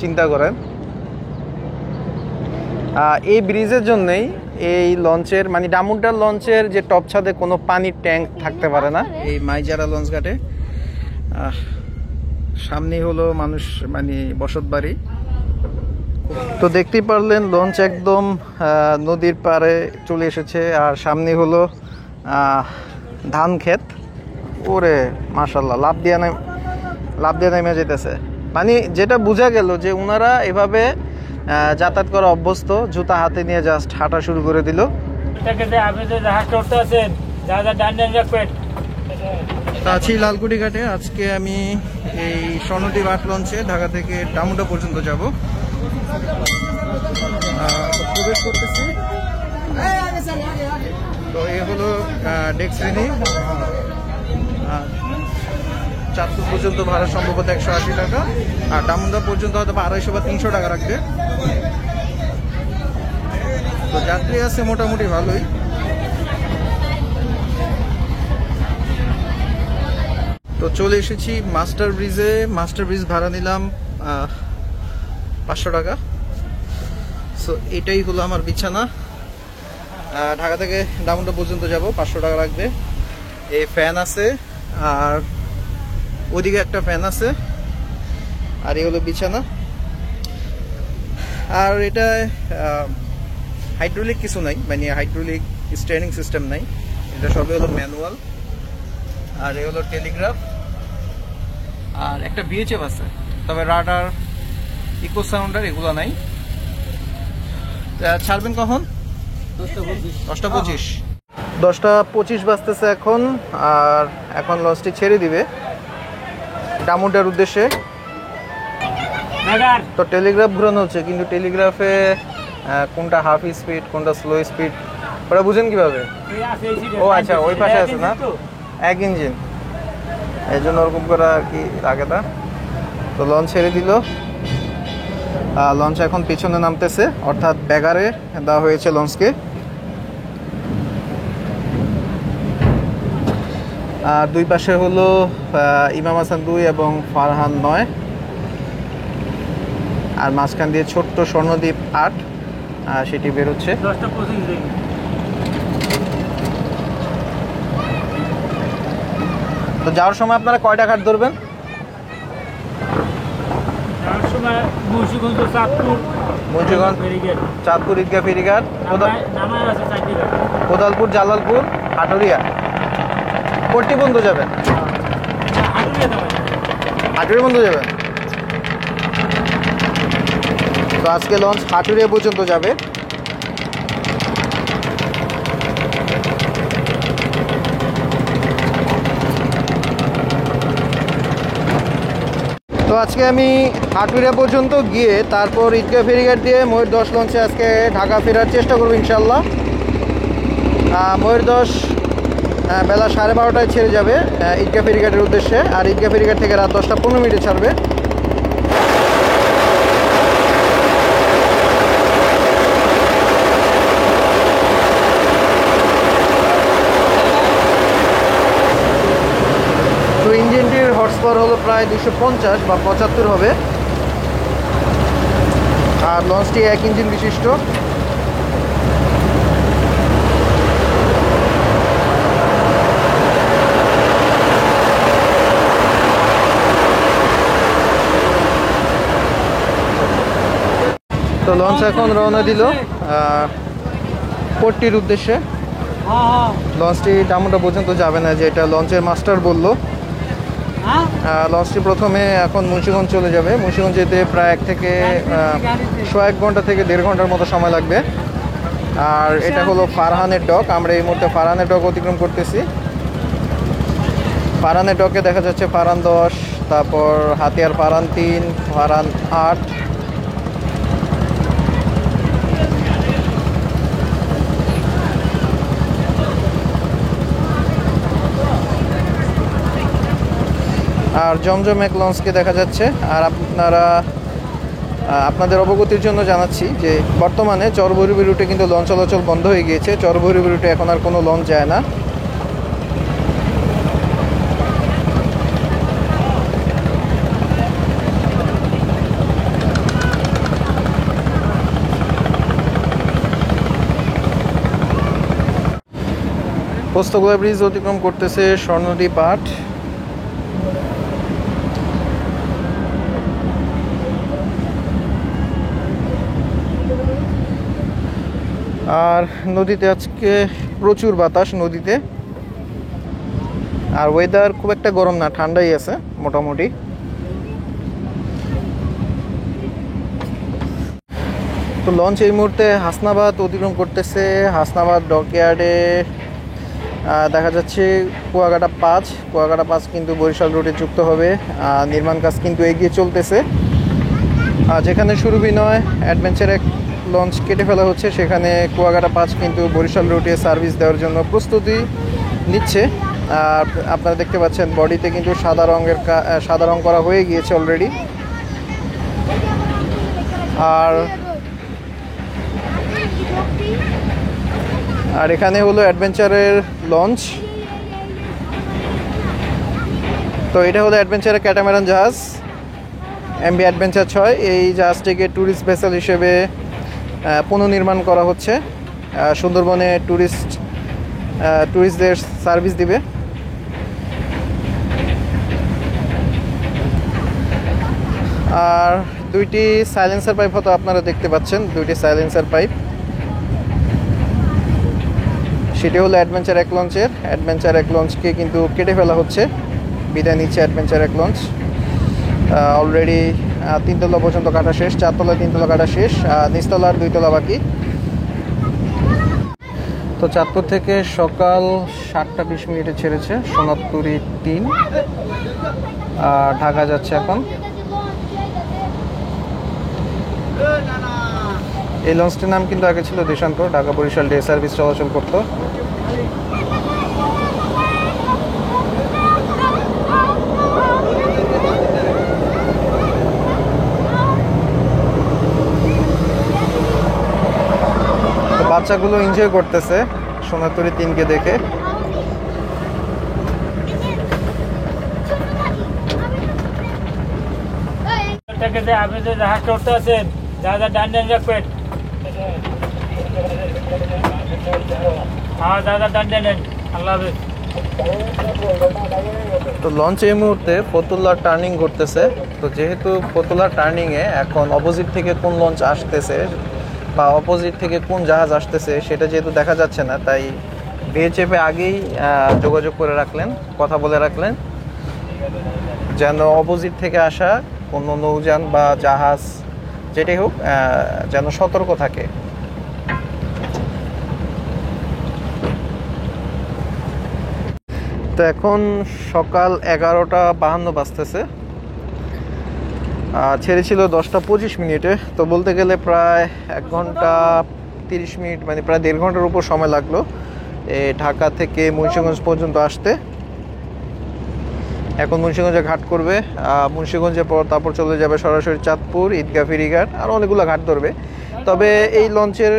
চিন্তা করেন। এই ব্রিজের জন্যই এই লঞ্চের মানে ডামুড্ডা লঞ্চের যে টপ ছাদে কোনো পানির ট্যাঙ্ক থাকতে পারে না। এই মাইজারা লঞ্চ ঘাটে সামনে হলো মানুষ মানে বসত বাড়ি। তো দেখতেই পারলেন লঞ্চ একদম নদীর পাড়ে চলে এসেছে, আর সামনে হলো ধান ক্ষেত। ওরে মাশাল্লাহ, লাভ দিয়ে নেমে যেতেছে। মানে যেটা বোঝা গেল যে ওনারা এভাবে যাতায়াত করা অভ্যস্ত, জুতা হাতে নিয়ে জাস্ট হাঁটা শুরু করে দিল। আছি লালকুটি ঘাটে। আজকে আমি এই স্বর্ণদ্বীপ 8 লঞ্চে ঢাকা থেকে ডামুড্ডা পর্যন্ত যাব। প্রবেশ করতেছি। তো এই হলো ডেক শ্রেণী। চাঁদপুর পর্যন্ত ভাড়া সম্ভবত 180 টাকা, আর ডামুড্ডা পর্যন্ত হয়তো 250 বা 300 টাকা রাখবে। তো যাত্রী আছে মোটামুটি ভালোই। তো চলে এসেছি মাস্টার ব্রিজে। মাস্টার ব্রিজ ভাড়া নিলাম 500 টাকা। সো এটাই হলো আমার বিছানা। ঢাকা থেকে ডামুড্ডা পর্যন্ত যাব, 500 টাকা লাগবে। এই ফ্যান আছে, আর ওদিকে একটা ফ্যান আছে, আর এই হলো বিছানা। আর এটা হাইড্রোলিক কিছু নাই, মানে হাইড্রোলিক স্ট্যান্ডিং সিস্টেম নাই, এটা সবই হলো ম্যানুয়াল। আর এই হলো টেলিগ্রাফ, আর একটা ভিএচএফ আছে, তবে রাডার, ইকো সাউন্ডার এগুলো নাই। ছাড়বেন কখন? 10:25। 10:25 বাজতেছে এখন। আর এখন লঞ্চটি ছেড়ে দিবে ডামুড্ডার উদ্দেশ্যে। তো টেলিগ্রাফ ঘুরানো হচ্ছে, কিন্তু টেলিগ্রাফে কোনটা হাফ স্পিড কোনটা স্লো স্পিড ওরা বুঝেন কিভাবে? ও আচ্ছা, ওই পাশে আছে না, এক ইঞ্জিন, এই জন্য ওরকম করা আর কি লাগে না। তো লঞ্চ ছেড়ে দিল। লঞ্চ এখন পিছনে নামতেছে, অর্থাৎ ব্যাগারে দেওয়া হয়েছে লঞ্চকে। আর দুই পাশে হলো ইমাম হাসান 2 এবং ফারহান 9, আর মাঝখান দিয়ে ছোট্ট স্বর্ণদ্বীপ 8 সেটি বেরোচ্ছে। তো যাওয়ার সময় আপনারা কয়টা ঘাট ধরবেন? মুন্সিগঞ্জ, চাঁদপুর, ঈদগাহ ফেরিঘাট, কোদালপুর, জালালপুর, হাটুরিয়া। কোটি বন্ধু যাবেন? হাটুরিয়া বন্ধু যাবেন। তো আজকে লঞ্চ হাটুরিয়া পর্যন্ত যাবে। তো আজকে আমি হাটুরিয়া পর্যন্ত গিয়ে তারপর ঈদগাহ ফেরিঘাট দিয়ে ময়ূর 10 লঞ্চে আজকে ঢাকা ফেরার চেষ্টা করবো ইনশাল্লাহ। ময়ূর 10 বেলা 12:30টায় ছেড়ে যাবে ঈদগাহ ফেরিঘাটের উদ্দেশ্যে, আর ঈদগাহ ফেরিঘাট থেকে রাত 10:15 ছাড়বে। তো ইঞ্জিনটির হর্স পাওয়ার হলো প্রায় 250 বা 75 হবে, আর লঞ্চটি 1 ইঞ্জিন বিশিষ্ট। তো লঞ্চ এখন রওনা দিল পোর্টটির উদ্দেশ্যে। লঞ্চটি ডামুড্ডা পর্যন্ত যাবে না, যেটা লঞ্চের মাস্টার বলল। লঞ্চটি প্রথমে এখন মুন্সিগঞ্জ চলে যাবে। মুন্সিগঞ্জ যেতে প্রায় 1 ঘন্টা থেকে 1.5 ঘন্টার মতো সময় লাগবে। আর এটা হলো ফারহানের ডক। আমরা এই মুহূর্তে ফারহানের ডক অতিক্রম করতেছি। ফারহানের ডকে দেখা যাচ্ছে ফারহান 10, তারপর হাতিয়ার ফারহান 3, ফারহান 8। আর জমজম 1 লঞ্চকে দেখা যাচ্ছে। আর আপনাদের অবগতির জন্য জানাচ্ছি যে বর্তমানে চরভৈরবী রুটে কিন্তু লঞ্চ চলাচল বন্ধ হয়ে গিয়েছে। চরভৈরবী রুটে এখন আর কোনো লঞ্চ যায় না। পোস্তগোলা ব্রিজ অতিক্রম করতেছে স্বর্ণদ্বীপ 8। আর নদীতে আজকে প্রচুর বাতাস নদীতে, আর ওয়েদার খুব একটা গরম না, ঠান্ডাই আছে মোটামুটি। তো লঞ্চ এই মুহূর্তে হাসনাবাদ অতিক্রম করতেছে। হাসনাবাদ ডকইয়ার্ডে দেখা যাচ্ছে কুয়াকাটা 5 কিন্তু বরিশাল রুটে যুক্ত হবে। নির্মাণ কাজ কিন্তু এগিয়ে চলতেছে। যেখানে সুরভিনয় অ্যাডভেঞ্চার এক লঞ্চ কেটে ফেলা হচ্ছে, সেখানে কুয়াকাটা 5 কিন্তু বরিশাল রুটে সার্ভিস দেওয়ার জন্য প্রস্তুতি নিচ্ছে। আর আপনারা দেখতে পাচ্ছেন বডিতে কিন্তু সাদা রং করা হয়ে গিয়েছে অলরেডি। আর এখানে হলো অ্যাডভেঞ্চারের লঞ্চ। তো এটা হলো অ্যাডভেঞ্চারের ক্যাটামারান জাহাজ এমভি অ্যাডভেঞ্চার 6। এই জাহাজটিকে ট্যুরিস্ট ভেসেল হিসেবে পুনর্নির্মাণ করা হচ্ছে। সুন্দরবনে ট্যুরিস্টদের সার্ভিস দিবে। আর দুইটি সাইলেন্সার পাইপ হয়তো আপনারা দেখতে পাচ্ছেন, দুইটি সাইলেন্সার পাইপ। সেটি হলো অ্যাডভেঞ্চার এক লঞ্চের। অ্যাডভেঞ্চার এক লঞ্চকে কিন্তু কেটে ফেলা হচ্ছে, বিদায় নিচ্ছে অ্যাডভেঞ্চার এক লঞ্চ। অলরেডি 3 তলা পর্যন্ত কাটা শেষ, 4 তলা 3 তলা কাটা শেষ, নিচতলার 2 তলা বাকি। তো চাঁদপুর থেকে সকাল 7টা 20 মিনিটে ছেড়েছে সোনারতরী 3, ঢাকা যাচ্ছে এখন। এই লঞ্চটির নাম কিন্তু আগে ছিল দেশান্ত, ঢাকা বরিশাল ডে সার্ভিস চলাচল করতো। বাচ্চাগুলো এনজয় করতেছে সোনারতরী 3কে দেখে। আপনি যে জাহাজ করতে আছেন, জাহাজের ডান ডান রাখবেন। হ্যাঁ দাদা ডান ডান, আল্লাহ হাফেজ। তো লঞ্চ এই মুহূর্তে ফতুল্লা টার্নিং করতেছে। তো যেহেতু ফতুল্লা টার্নিংয়ে এখন অপোজিট থেকে কোন লঞ্চ আসতেছে বা অপোজিট থেকে কোন জাহাজ আসতেছে সেটা যেহেতু দেখা যাচ্ছে না, তাই ভিএচএফে আগেই যোগাযোগ করে রাখলেন, কথা বলে রাখলেন, যেন অপোজিট থেকে আসা কোনো নৌযান বা জাহাজ যেটাই হোক যেন সতর্ক থাকে। তো এখন সকাল 11:52 বাজতেছে। ছেড়েছিল 10টা 25 মিনিটে। তো বলতে গেলে প্রায় 1 ঘন্টা 30 মিনিট, মানে প্রায় 1.5 ঘন্টার উপর সময় লাগলো ঢাকা থেকে মুন্সিগঞ্জ পর্যন্ত আসতে। এখন মুন্সিগঞ্জে ঘাট করবে, মুন্সিগঞ্জের পর তারপর চলে যাবে সরাসরি চাঁদপুর, ঈদগাহ ফেরিঘাট, আর অনেকগুলো ঘাট ধরবে। তবে এই লঞ্চের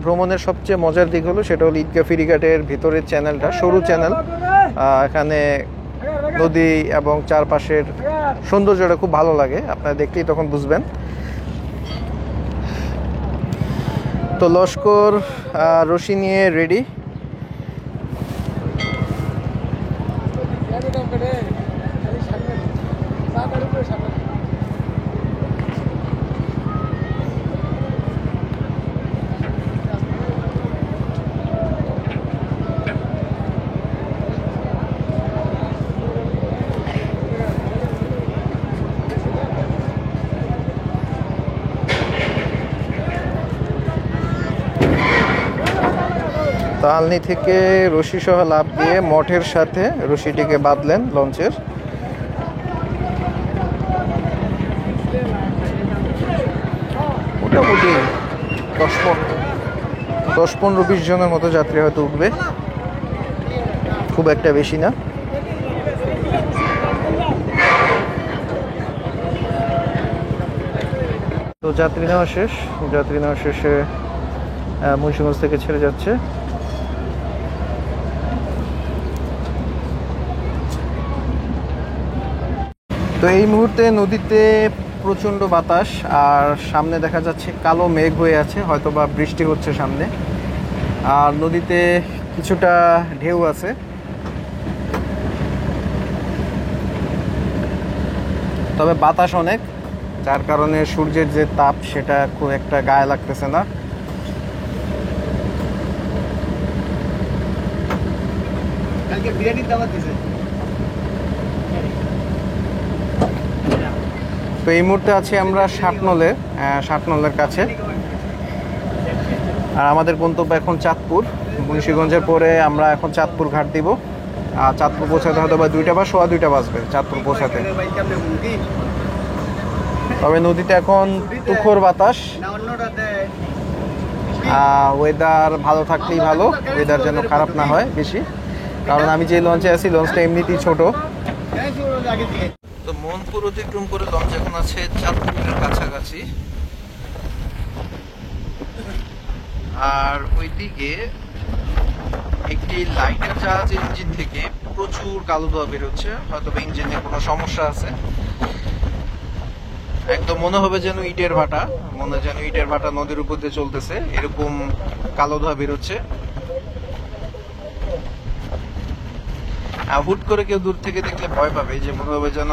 ভ্রমণের সবচেয়ে মজার দিক হলো সেটা হলো ঈদগাহ ফেরিঘাটের ভিতরের চ্যানেলটা, সরু চ্যানেল। এখানে নদী এবং চারপাশের সৌন্দর্যটা খুব ভালো লাগে, আপনারা দেখলেই তখন বুঝবেন। তো লস্কর রশি নিয়ে রেডি। তালনি থেকে রশি সহ লাফ দিয়ে মঠের সাথে রশিটিকে বাঁধলেন লঞ্চের। মোটামুটি 10-15-20 জনের মতো যাত্রী হয়তো উঠবে, খুব একটা বেশি না। তো যাত্রী নেওয়া শেষে মুন্সিগঞ্জ থেকে ছেড়ে যাচ্ছে। তো এই মুহূর্তে নদীতে প্রচণ্ড বাতাস, আর সামনে দেখা যাচ্ছে কালো মেঘ হয়ে আছে, হয়তো বা বৃষ্টি হচ্ছে সামনে। আর নদীতে কিছুটা ঢেউ আছে। তবে বাতাস অনেক, যার কারণে সূর্যের যে তাপ সেটা খুব একটা গায়ে লাগতেছে না। তো এই মুহূর্তে আছি আমরা ষাটনলের কাছে। আর আমাদের গন্তব্য এখন চাঁদপুর। মুন্সিগঞ্জের পরে আমরা এখন চাঁদপুর ঘাট দিব। আর চাঁদপুর পৌঁছাতে হয়তো বা 2টা বা সোয়া 2টা বাজবে চাঁদপুর পৌঁছাতে। তবে নদীতে এখন তুখোর বাতাস, ওয়েদার ভালো থাকলেই ভালো, ওয়েদার যেন খারাপ না হয় বেশি, কারণ আমি যে লঞ্চে আছি লঞ্চটা এমনিতেই ছোট। তো মনপুর অতিক্রম করে লঞ্চ এখন আছে চাঁদপুরের কাছাকাছি। আর ওইদিকে একটি লাইটার জাহাজের ইঞ্জিন থেকে প্রচুর কালো ধোঁয়া বেরোচ্ছে, হয়তো ইঞ্জিনে কোনো সমস্যা আছে। একদম মনে হবে যেন ইটের ভাটা নদীর উপর দিয়ে চলতেছে, এরকম কালো ধোঁয়া বেরোচ্ছে। হুট করে কেউ দূর থেকে দেখলে ভয় পাবে, যে মনে হবে যেন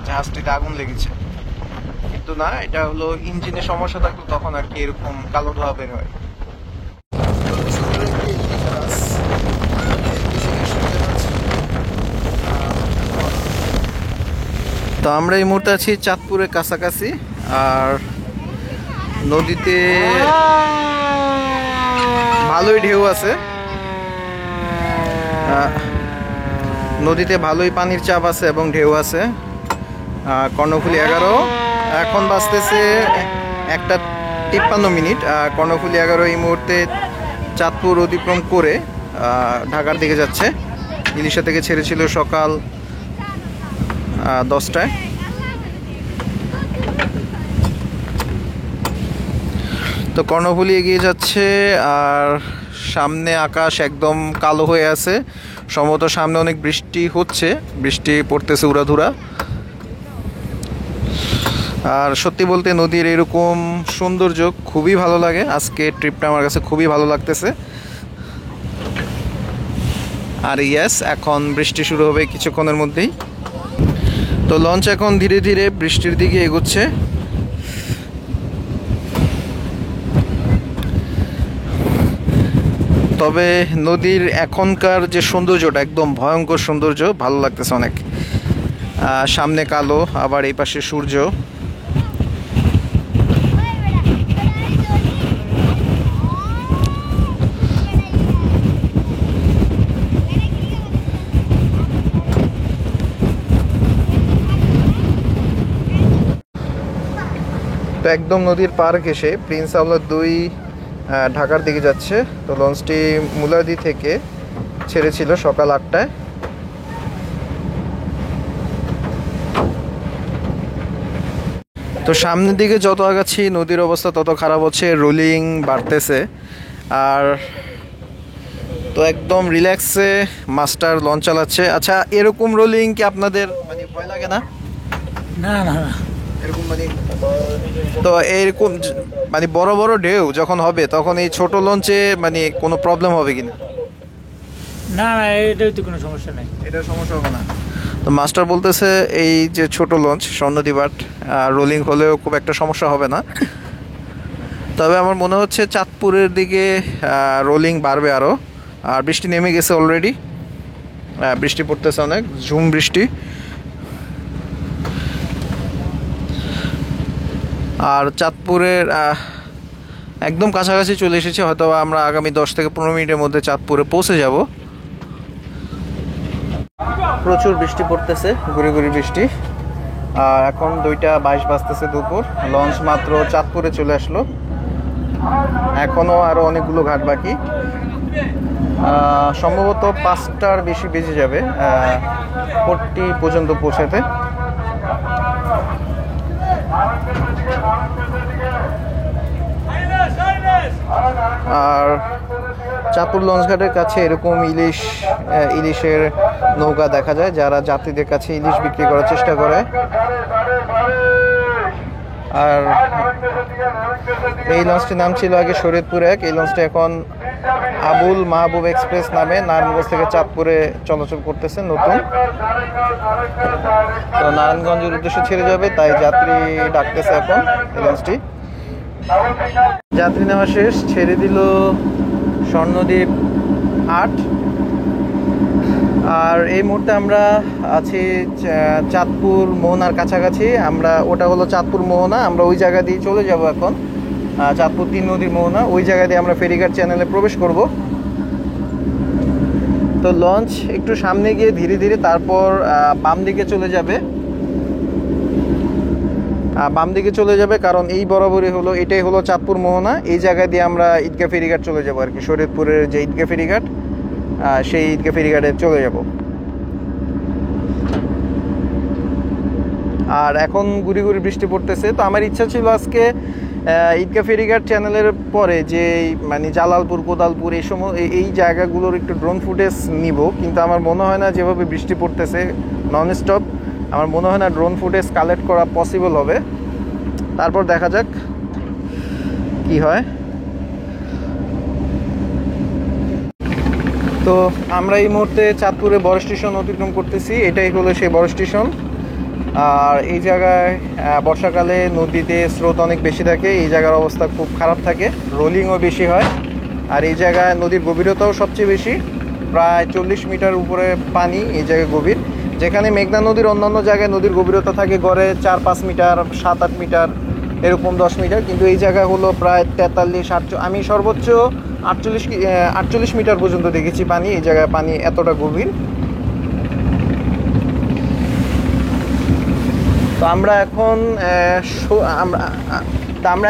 জাহাজটিতে আগুন লেগেছে, কিন্তু না, এটা হলো ইঞ্জিনের সমস্যা থাকলে তখন আর কি এরকম কালো ধোঁয়া বের হয়। তো আমরা এই মুহূর্তে আছি চাঁদপুরের কাছাকাছি। আর নদীতে ভালোই ঢেউ আছে, নদীতে ভালোই পানির চাপ আছে এবং ঢেউ আছে। কর্ণফুলী 11, এখন বাজতেছে 1:53। কর্ণফুলী 11 এই মুহূর্তে চাঁদপুর অতিক্রম করে ঢাকার দিকে যাচ্ছে। ইলিশা থেকে ছেড়েছিল সকাল 10টায়। তো কর্ণফুলী এগিয়ে যাচ্ছে, আর সামনে আকাশ একদম কালো হয়ে আছে, সম্ভবত সামনে অনেক বৃষ্টি পড়তেছে উড়াধুরা। আর সত্যি বলতে নদীর এরকম সৌন্দর্য খুবই ভালো লাগে। আজকে ট্রিপটা আমার কাছে খুবই ভালো লাগতেছে। আর ইয়েস, এখন বৃষ্টি শুরু হবে কিছুক্ষণের মধ্যেই। তো লঞ্চ এখন ধীরে ধীরে বৃষ্টির দিকে এগোচ্ছে। তবে নদীর এখনকার যে সৌন্দর্যটা একদম ভয়ঙ্কর সৌন্দর্য, ভালো লাগতেছে অনেক। সামনে কালো, আবার এই পাশে সূর্য। তো একদম নদীর পার ঘেঁষে প্রিন্স আওলাদ 2 ঢাকার দিকে যাচ্ছে। তো লঞ্চটি মুলাদি থেকে ছেড়েছিল সকাল 8টায়। তো সামনের দিকে যত আগাচ্ছি নদীর অবস্থা তত খারাপ হচ্ছে, রোলিং বাড়তেছে। আর তো একদম রিল্যাক্সে মাস্টার লঞ্চ চালাচ্ছে। আচ্ছা, এরকম রোলিং কি আপনাদের মানে ভয় লাগে না? না না না, এরকম মানে, তো এরকম মানে বড় বড় ঢেউ যখন হবে তখন এই ছোট লঞ্চে মানে কোনো প্রবলেম হবে কিনা? না না, এটাই তো কোনো সমস্যা নেই, এটা সমস্যা হবে না। তো মাস্টার বলতেছে এই যে ছোট লঞ্চ স্বর্ণদ্বীপ রোলিং হলেও খুব একটা সমস্যা হবে না। তবে আমার মনে হচ্ছে চাঁদপুরের দিকে রোলিং বাড়বে আরও। আর বৃষ্টি নেমে গেছে অলরেডি, বৃষ্টি পড়তেছে অনেক, ঝুম বৃষ্টি। আর চাঁদপুরের একদম কাছাকাছি চলে এসেছে, হয়তো আমরা আগামী 10 থেকে 15 মিনিটের মধ্যে চাঁদপুরে পৌঁছে যাব। প্রচুর বৃষ্টি পড়তেছে, গুড়ি গুড়ি বৃষ্টি। আর এখন 2:22 বাজতেছে দুপুর। লঞ্চ মাত্র চাঁদপুরে চলে আসলো, এখনও আরও অনেকগুলো ঘাট বাকি। সম্ভবত 5টার বেশি বেজে যাবে পট্টি পর্যন্ত পৌঁছাতে। আর চাঁদপুর লঞ্চঘাটের কাছে এরকম ইলিশের নৌকা দেখা যায়, যারা যাত্রীদের কাছে ইলিশ বিক্রি করার চেষ্টা করে। আর এই লঞ্চটির নাম ছিল আগে শরীয়তপুর 1। এই লঞ্চটি এখন আবুল মাহবুব এক্সপ্রেস নামে নারায়ণগঞ্জ থেকে চাঁদপুরে চলাচল করতেছে নতুন। তো নারায়ণগঞ্জের উদ্দেশ্যে ছেড়ে যাবে, তাই যাত্রী ডাকতেছে এখন এই লঞ্চটি। যাত্রী নেওয়া শেষ, ছেড়ে দিল স্বর্ণদ্বীপ 8। আর এই মুহূর্তে আমরা আছি চাঁদপুর মোহনার কাছাকাছি। ওটা হলো চাঁদপুর মোহনা, আমরা ওই জায়গা দিয়ে চলে যাব এখন। চাঁদপুর 3 নদীর মোহনা, ওই জায়গা দিয়ে আমরা ফেরিঘাট চ্যানেলে প্রবেশ করব। তো লঞ্চ একটু সামনে গিয়ে ধীরে ধীরে তারপর বাম দিকে চলে যাবে। বাম দিকে চলে যাবে কারণ এই বরাবরই হলো, এটাই হলো চাঁদপুর মোহনা। এই জায়গা দিয়ে আমরা ঈদগাহ ফেরিঘাট চলে যাব আর কি, শরীয়তপুরের যে ঈদগাহ ফেরিঘাট সেই ঈদগাহ ফেরিঘাটে চলে যাব। আর এখন গুড়ি গুড়ি বৃষ্টি পড়তেছে। তো আমার ইচ্ছা ছিল আজকে ঈদগাহ ফেরিঘাট চ্যানেলের পরে যে মানে জালালপুর, কোদালপুর এই জায়গাগুলোর একটু ড্রোন ফুটেজ নিব, কিন্তু আমার মনে হয় না যেভাবে বৃষ্টি পড়তেছে নন স্টপ, আমার মনে হয় না ড্রোন ফুটেজ কালেক্ট করা পসিবল হবে। তারপর দেখা যাক কি হয়। তো আমরা এই মুহূর্তে চাঁদপুরে বড় স্টেশন অতিক্রম করতেছি, এটাই হলো সেই বড় স্টেশন। আর এই জায়গায় বর্ষাকালে নদীতে স্রোত অনেক বেশি থাকে, এই জায়গার অবস্থা খুব খারাপ থাকে, রোলিংও বেশি হয়। আর এই জায়গায় নদীর গভীরতাও সবচেয়ে বেশি, প্রায় 40 মিটার উপরে পানি এই জায়গায় গভীর। যেখানে মেঘনা নদীর অন্যান্য জায়গায় নদীর গভীরতা থাকে গড়ে 4-5 মিটার, 7-8 মিটার, এরকম 10 মিটার, কিন্তু এই জায়গায় হলো প্রায় 43-48, আমি সর্বোচ্চ 48 মিটার পর্যন্ত দেখেছি পানি। এই জায়গায় পানি এতটা গভীর। তো আমরা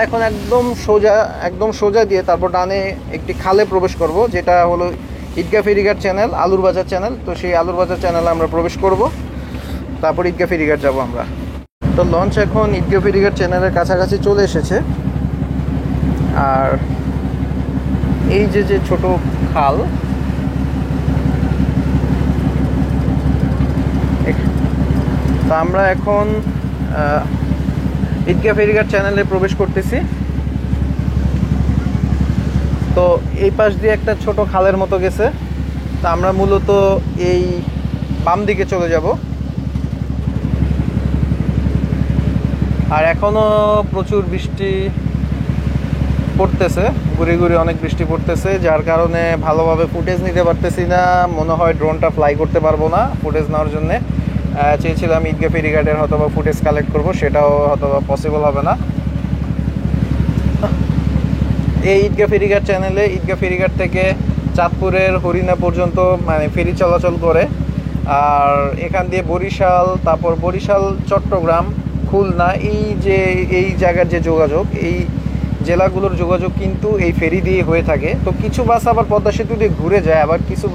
এখন একদম সোজা দিয়ে তারপর ডানে একটি খালে প্রবেশ করব, যেটা হলো ঈদগাহ ফেরিঘাট চ্যানেল, আলুর বাজার চ্যানেল। তো সেই আলুর বাজার চ্যানেলে আমরা প্রবেশ করব, তারপর ঈদগাহ ফেরিঘাট যাব আমরা। তো লঞ্চ এখন ঈদগাহ ফেরিঘাট চ্যানেলের কাছাকাছি চলে এসেছে। আর এই যে ছোট খাল, তো আমরা এখন ঈদগাহ ফেরিঘাট চ্যানেলে প্রবেশ করতেছি। তো এই পাশ দিয়ে একটা ছোট খালের মতো গেছে, তা আমরা মূলত এই বাম দিকে চলে যাব। আর এখনো প্রচুর বৃষ্টি পড়তেছে, গুড়ি গুড়ি অনেক বৃষ্টি পড়তেছে, যার কারণে ভালোভাবে ফুটেজ নিতে পারতেছি না। মনে হয় ড্রোনটা ফ্লাই করতে পারবো না ফুটেজ নেওয়ার জন্যে। চেয়েছিলাম ঈদগাহ ফেরিঘাটের হয়তো বা ফুটেজ কালেক্ট করবো, সেটাও হয়তো বা পসিবল হবে না। এই ঈদগাহ ফেরিঘাট চ্যানেলে ঈদগাহ ফেরিঘাট থেকে চাঁদপুরের হরিণা পর্যন্ত মানে ফেরি চলাচল করে। আর এখান দিয়ে বরিশাল, তারপর বরিশাল, চট্টগ্রাম, খুলনা, এই জায়গার যে যোগাযোগ, এই জেলাগুলোর যোগাযোগ কিন্তু এই ফেরি দিয়ে হয়ে থাকে। তো কিছু বাস আবার পদ্মা সেতু দিয়ে ঘুরে যায়, আবার কিছু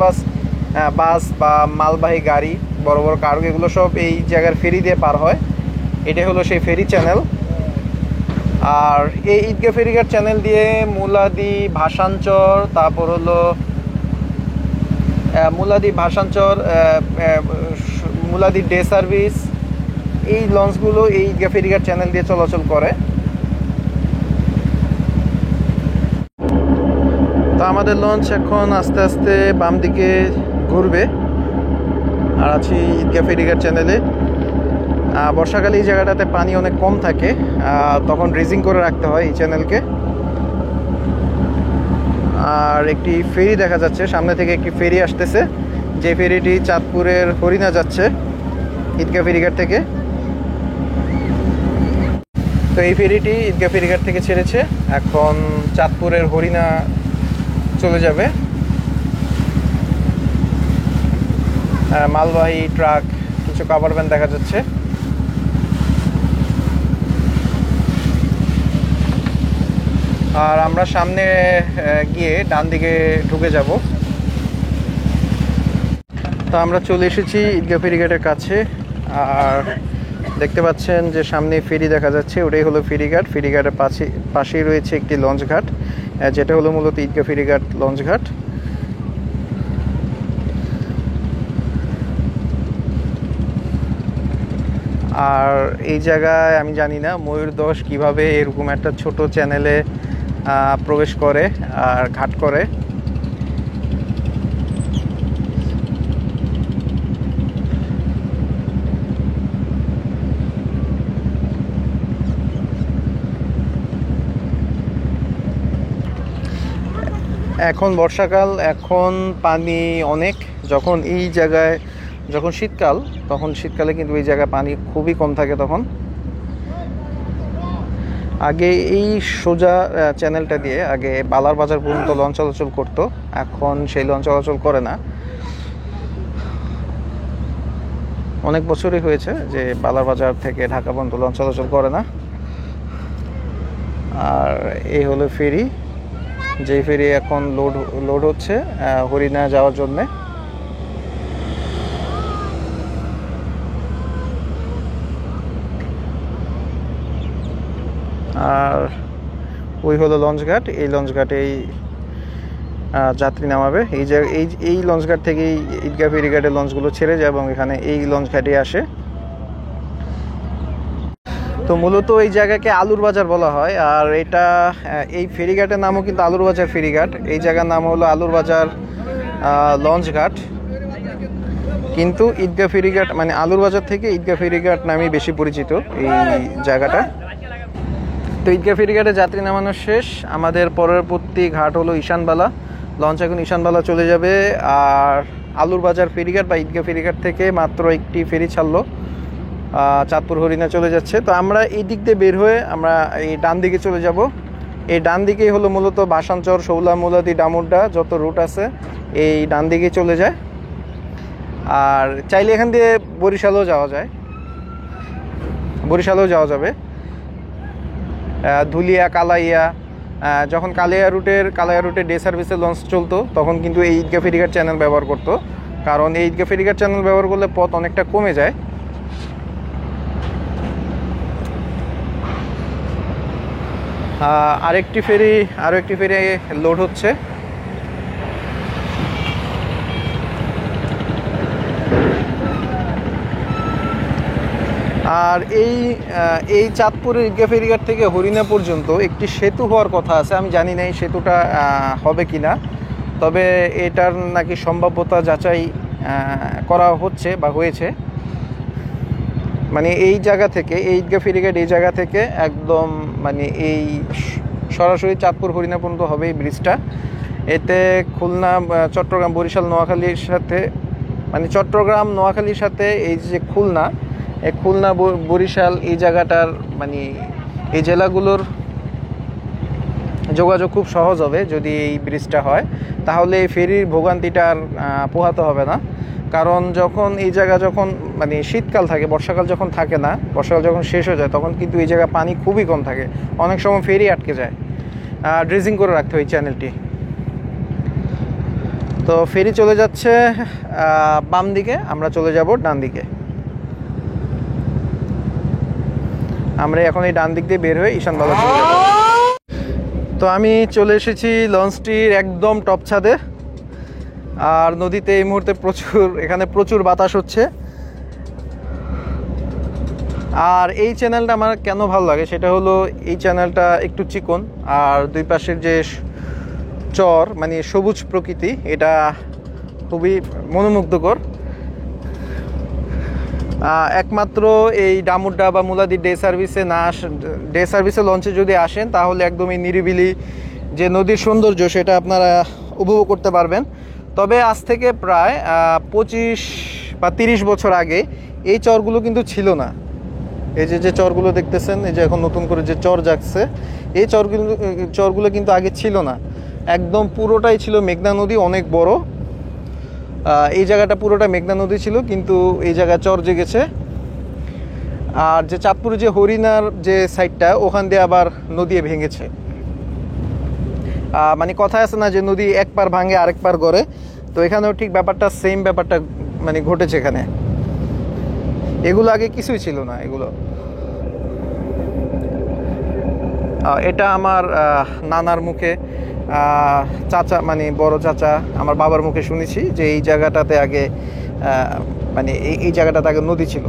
বাস বা মালবাহী গাড়ি, বড় বড় কার্গো, এগুলো সব এই জায়গার ফেরি দিয়ে পার হয়। এটাই হলো সেই ফেরি চ্যানেল। আর এই ঈদগাহ ফেরিঘাট চ্যানেল দিয়ে মুলাদি, ভাসানচর, তারপর হলো মুলাদি ডে সার্ভিস, এই লঞ্চগুলো এই ঈদগাহ ফেরিঘাট চ্যানেল দিয়ে চলাচল করে। তো আমাদের লঞ্চ এখন আস্তে আস্তে বাম দিকে ঘুরবে। আর আছি ঈদগাহ ফেরিঘাট চ্যানেলে। বর্ষাকালে এই জায়গাটাতে পানি অনেক কম থাকে, তখন ড্রেজিং করে রাখতে হয় এই চ্যানেলকে। আর একটি ফেরি দেখা যাচ্ছে, সামনে থেকে একটি ফেরি আসতেছে, যে ফেরিটি চাঁদপুরের হরিণা যাচ্ছে ঈদগাহ ফেরিঘাট থেকে। তো এই ফেরিটি ঈদগাহ ফেরিঘাট থেকে ছেড়েছে, এখন চাঁদপুরের হরিণা চলে যাবে। মালবাহী ট্রাক, কিছু কাভার ভ্যান দেখা যাচ্ছে। আর আমরা সামনে গিয়ে ডান দিকে ঢুকে যাব। তো আমরা চলে এসেছি ঈদগাহ ফেরিঘাটের কাছে। আর দেখতে পাচ্ছেন যে সামনে ফেরি দেখা যাচ্ছে, ওটাই হলো ফেরিঘাট। ফেরিঘাটের পাশেই রয়েছে একটি লঞ্চ ঘাট, যেটা হলো মূলত ঈদগাহ ফেরিঘাট লঞ্চ ঘাট। আর এই জায়গায় আমি জানি না ময়ূরদশ কিভাবে এরকম একটা ছোট চ্যানেলে প্রবেশ করে আর ঘাট করে। এখন বর্ষাকাল, এখন পানি অনেক। যখন এই জায়গায় যখন শীতকাল, তখন শীতকালে কিন্তু এই জায়গায় পানি খুবই কম থাকে। তখন আগে এই সোজা চ্যানেলটা দিয়ে আগে বালার বাজার পর্যন্ত লঞ্চ চলাচল করতো, এখন সেই লঞ্চ চলাচল করে না। অনেক বছরই হয়েছে যে বালার বাজার থেকে ঢাকা পর্যন্ত লঞ্চ চলাচল করে না। আর এই হলো ফেরি, যে ফেরি এখন লোড হচ্ছে হরিণা যাওয়ার জন্যে। আর ওই হলো লঞ্চঘাট, এই লঞ্চঘাটেই যাত্রী নামাবে। এই লঞ্চঘাট থেকেই ঈদগাহ ফেরিঘাটের লঞ্চগুলো ছেড়ে যায় এবং এখানে এই লঞ্চঘাটে আসে। তো মূলত এই জায়গাকে আলুর বাজার বলা হয়। আর এটা এই ফেরিঘাটের নামও কিন্তু আলুর বাজার ফেরিঘাট। এই জায়গার নাম হলো আলুর বাজার লঞ্চঘাট, কিন্তু ঈদগাহ ফেরিঘাট মানে আলুর বাজার থেকে ঈদগাহ ফেরিঘাট নামেই বেশি পরিচিত এই জায়গাটা। তো ঈদগাহ ফেরিঘাটে যাত্রী নামানো শেষ। আমাদের পরবর্তী ঘাট হলো ঈশানবালা। লঞ্চ এখন ঈশানবালা চলে যাবে। আর আলুর বাজার ফেরিঘাট বা ঈদগাহ ফেরিঘাট থেকে মাত্র একটি ফেরি ছাড়লো, চাঁদপুর হরিণা চলে যাচ্ছে। তো আমরা এই দিক দিয়ে বের হয়ে আমরা এই ডান দিকে চলে যাব। এই ডান দিকেই হলো মূলত বাসানচর, শৌলা, মুলাদি, ডামুড্ডা যত রুট আছে এই ডান দিকে চলে যায়। আর চাইলে এখান দিয়ে বরিশালেও যাওয়া যায়, বরিশালেও যাওয়া যাবে। ধুলিয়া, কালাইয়া, যখন কালাইয়া রুটে ডে সার্ভিসে লঞ্চ চলতো তখন কিন্তু এই ঈদগাহ ফেরিঘাট চ্যানেল ব্যবহার করতো, কারণ এই ঈদগাহ ফেরিঘাট চ্যানেল ব্যবহার করলে পথ অনেকটা কমে যায়। আরও একটি ফেরি লোড হচ্ছে। আর এই চাঁদপুরের ঈদগাহ ফেরিঘাট থেকে হরিণা পর্যন্ত একটি সেতু হওয়ার কথা আছে। আমি জানি না এই সেতুটা হবে কি না, তবে এটার নাকি সম্ভাব্যতা যাচাই করা হচ্ছে বা হয়েছে। মানে এই জায়গা থেকে এই ঈদগাহ ফেরিঘাট এই জায়গা থেকে একদম মানে এই সরাসরি চাঁদপুর হরিণা পর্যন্ত হবে এই ব্রিজটা। এতে খুলনা, চট্টগ্রাম, বরিশাল, নোয়াখালীর সাথে মানে চট্টগ্রাম, নোয়াখালীর সাথে এই যে খুলনা, এই খুলনা, বরিশাল এই জায়গাটার মানে এই জেলাগুলোর যোগাযোগ খুব সহজ হবে যদি এই ব্রিজটা হয়। তাহলে এই ফেরির ভোগান্তিটা আর পোহাতে হবে না। কারণ যখন এই জায়গা যখন মানে শীতকাল থাকে, বর্ষাকাল যখন থাকে না, বর্ষাকাল যখন শেষ হয়ে যায় তখন কিন্তু এই জায়গায় পানি খুবই কম থাকে, অনেক সময় ফেরি আটকে যায়। ড্রেজিং করে রাখতে হয় এই চ্যানেলটি। তো ফেরি চলে যাচ্ছে বাম দিকে, আমরা চলে যাব ডান দিকে। আমরা এখন এই ডান দিক দিয়ে বের হয়ে ঈশানবালা চলে যাব। তো আমি চলে এসেছি লঞ্চটির একদম টপ ছাদে। আর নদীতে এই মুহূর্তে এখানে প্রচুর বাতাস হচ্ছে। আর এই চ্যানেলটা আমার কেন ভালো লাগে সেটা হলো এই চ্যানেলটা একটু চিকন, আর দুই পাশের যে চর মানে সবুজ প্রকৃতি, এটা খুবই মনোমুগ্ধকর। একমাত্র এই ডামুড্ডা বা মুলাদি ডে সার্ভিসে লঞ্চে যদি আসেন তাহলে একদমই নিরিবিলি যে নদীর সৌন্দর্য সেটা আপনারা উপভোগ করতে পারবেন। তবে আজ থেকে প্রায় 25 বা 30 বছর আগে এই চরগুলো কিন্তু ছিল না। এই যে চরগুলো দেখতেছেন, এই যে এখন নতুন করে যে চর জাগছে, এই চরগুলো কিন্তু আগে ছিল না। একদম পুরোটাই ছিল মেঘনা নদী, অনেক বড়। এই জায়গাটা পুরোটা মেঘনা নদী ছিল, কিন্তু এই জায়গায় চর জেগেছে। আর যে চাঁদপুরে যে হরিণার যে সাইডটা, ওখান দিয়ে আবার নদী ভেঙেছে। মানে কথায় আছে না যে নদী এক পার ভাঙে আরেক পার গড়ে, তো এখানেও ঠিক সেম ব্যাপারটা মানে ঘটেছে এখানে। এগুলো আগে কিছুই ছিল না। এটা আমার নানার মুখে, চাচা মানে বড় চাচা আমার বাবার মুখে শুনেছি যে এই জায়গাটাতে আগে মানে এই জায়গাটাতে আগে নদী ছিল।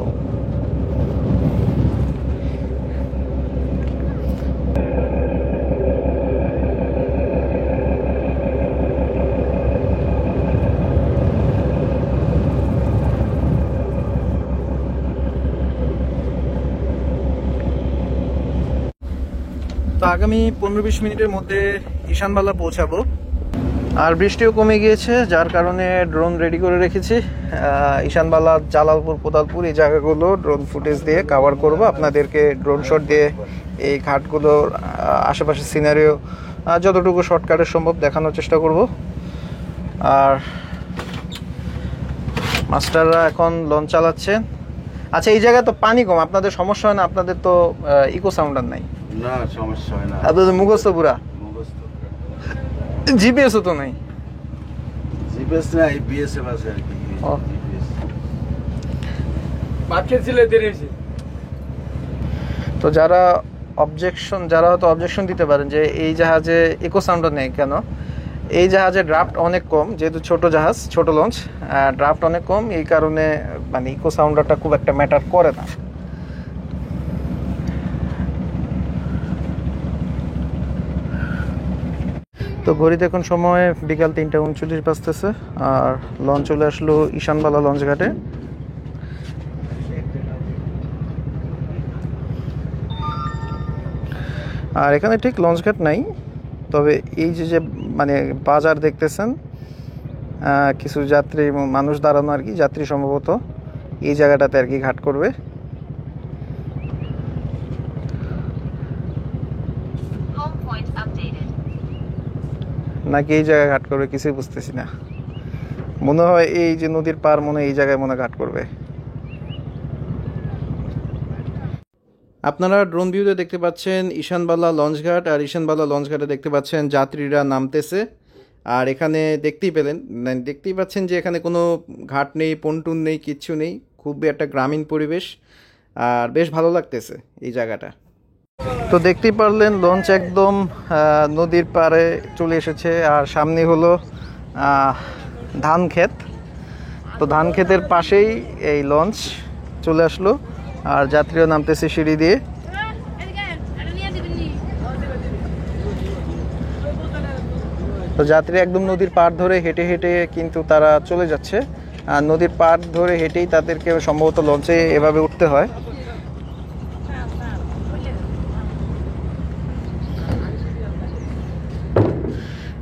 তো আগামী 15-20 মিনিটের মধ্যে ঈশানবালা পৌঁছাবো। আর বৃষ্টিও কমে গিয়েছে, যার কারণে ড্রোন রেডি করে রেখেছি। ঈশানবালা, জালালপুর, কোদালপুর এই জায়গাগুলো ড্রোন ফুটেজ দিয়ে কভার করব। আপনাদেরকে ড্রোন শট দিয়ে এই ঘাটগুলোর আশেপাশের সিনারিও যতটুকু শর্টকাটের সম্ভব দেখানোর চেষ্টা করব। আর মাস্টাররা এখন লঞ্চ চালাচ্ছে। আচ্ছা, এই জায়গায় তো পানি কম, আপনাদের সমস্যা হয় না? আপনাদের তো ইকো সাউন্ডার নাই? না, সমস্যা হয় না। আপনাদের মুখস্থ পুরা? মুখস্থ। জিপিএসও তো নাই? জিপিএস না, বিএসএফ আছে আর কি। ও। জিপিএস। বাচ্চা ছেলে দেরেছে। তো যারা হয়তো অবজেকশন দিতে পারেন যে এই জাহাজে ইকো সাউন্ডার নেই কেন, এই জাহাজে ড্রাফট অনেক কম, যেহেতু ছোট জাহাজ, ছোট লঞ্চ, ড্রাফট অনেক কম, এই কারণে মানে ইকো সাউন্ডারটা খুব একটা ম্যাটার করে না। তো ঘড়িতে এখন সময় বিকাল 3:39 বাজতেছে, আর লঞ্চ চলে আসলো ঈশানবালা লঞ্চ ঘাটে। আর এখানে ঠিক লঞ্চ ঘাট নাই, তবে এই যে মানে বাজার দেখতেছেন, কিছু যাত্রী মানুষ দাঁড়ানো আর কি, যাত্রী সম্ভবত এই জায়গাটাতে আর কি ঘাট করবে। নাকি এই জায়গায় ঘাট করবে কিছুই বুঝতেছি না। মনে হয় এই যে নদীর পার, মনে হয় এই জায়গায় মনে ঘাট করবে। আপনারা ড্রোন ভিউতে দেখতে পাচ্ছেন ঈশানবালা লঞ্চঘাট, আর ঈশানবালা লঞ্চঘাটে দেখতে পাচ্ছেন যাত্রীরা নামতেছে। আর এখানে দেখতেই পাচ্ছেন যে এখানে কোনো ঘাট নেই, পন্টুন নেই, কিচ্ছু নেই, খুবই একটা গ্রামীণ পরিবেশ, আর বেশ ভালো লাগতেছে এই জায়গাটা। তো দেখতেই পারলেন লঞ্চ একদম নদীর পাড়ে চলে এসেছে, আর সামনে হলো ধান ক্ষেত। তো ধান ক্ষেতের পাশেই এই লঞ্চ চলে আসলো, আর যাত্রীরা নামতেছে সিঁড়ি দিয়ে। তো যাত্রী একদম নদীর পাড় ধরে হেঁটে হেঁটে কিন্তু তারা চলে যাচ্ছে, আর নদীর পাড় ধরে হেঁটেই তাদেরকে সম্ভবত লঞ্চে এভাবে উঠতে হয়।